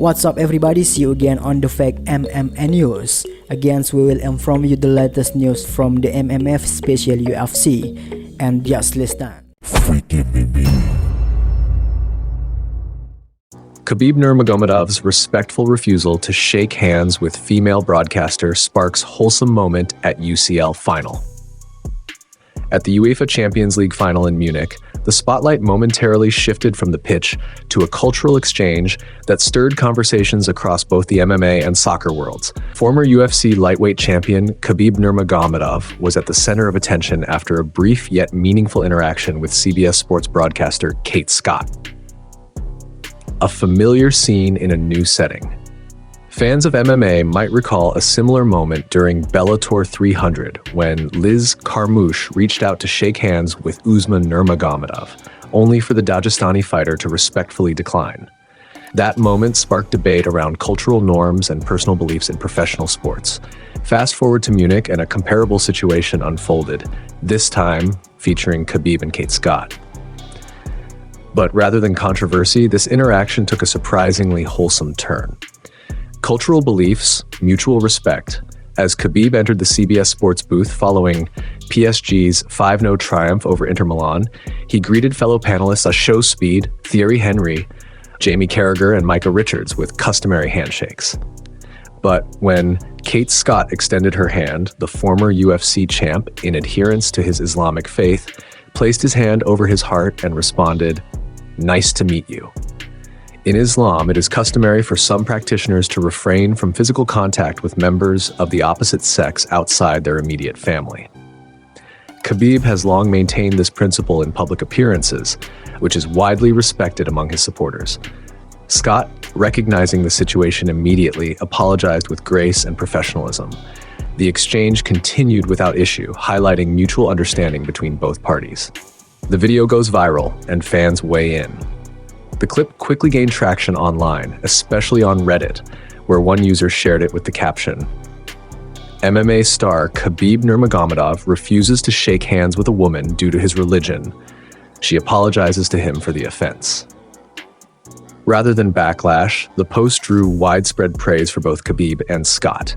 What's up everybody, see you again on the Fake MMA News. Again, we will inform you the latest news from the MMF special UFC. And just listen. Khabib Nurmagomedov's respectful refusal to shake hands with female broadcaster sparks wholesome moment at UCL final. At the UEFA Champions League final in Munich, the spotlight momentarily shifted from the pitch to a cultural exchange that stirred conversations across both the MMA and soccer worlds. Former UFC lightweight champion Khabib Nurmagomedov was at the center of attention after a brief yet meaningful interaction with CBS Sports broadcaster Kate Scott. A familiar scene in a new setting. Fans of MMA might recall a similar moment during Bellator 300 when Liz Carmouche reached out to shake hands with USMAN Nurmagomedov, only for the Dagestani fighter to respectfully decline. That moment sparked debate around cultural norms and personal beliefs in professional sports. Fast forward to Munich and a comparable situation unfolded, this time featuring Khabib and Kate Scott. But rather than controversy, this interaction took a surprisingly wholesome turn. Cultural beliefs, mutual respect. As Khabib entered the CBS Sports booth following PSG's 5-0 triumph over Inter Milan, he greeted fellow panelists Show Speed, Thierry Henry, Jamie Carragher, and Micah Richards with customary handshakes. But when Kate Scott extended her hand, the former UFC champ, in adherence to his Islamic faith, placed his hand over his heart and responded, "Nice to meet you." In Islam, it is customary for some practitioners to refrain from physical contact with members of the opposite sex outside their immediate family. Khabib has long maintained this principle in public appearances, which is widely respected among his supporters. Scott, recognizing the situation immediately, apologized with grace and professionalism. The exchange continued without issue, highlighting mutual understanding between both parties. The video goes viral, and fans weigh in. The clip quickly gained traction online, especially on Reddit, where one user shared it with the caption, "MMA star Khabib Nurmagomedov refuses to shake hands with a woman due to his religion. She apologizes to him for the offense." Rather than backlash, the post drew widespread praise for both Khabib and Scott.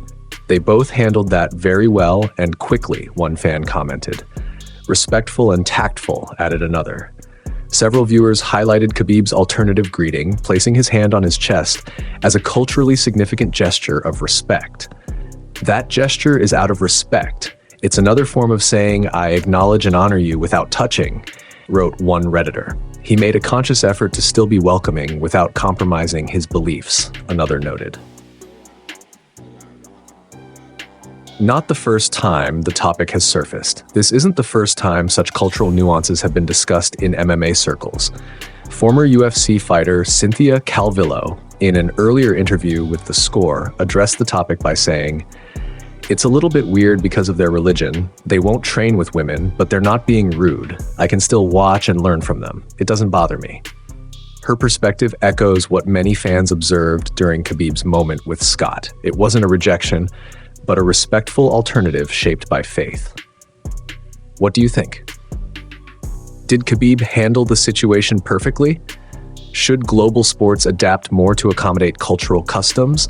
"They both handled that very well and quickly," one fan commented. "Respectful and tactful," added another. Several viewers highlighted Khabib's alternative greeting, placing his hand on his chest as a culturally significant gesture of respect. "That gesture is out of respect. It's another form of saying, 'I acknowledge and honor you without touching,'" wrote one Redditor. "He made a conscious effort to still be welcoming without compromising his beliefs," another noted. Not the first time the topic has surfaced. This isn't the first time such cultural nuances have been discussed in MMA circles. Former UFC fighter Cynthia Calvillo, in an earlier interview with The Score, addressed the topic by saying, "It's a little bit weird because of their religion. They won't train with women, but they're not being rude. I can still watch and learn from them. It doesn't bother me." Her perspective echoes what many fans observed during Khabib's moment with Scott. It wasn't a rejection, but a respectful alternative shaped by faith. What do you think? Did Khabib handle the situation perfectly? Should global sports adapt more to accommodate cultural customs?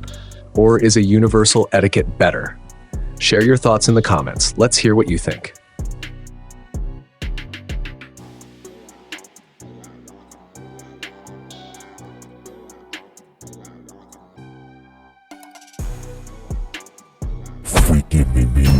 Or is a universal etiquette better? Share your thoughts in the comments. Let's hear what you think. Freaking me.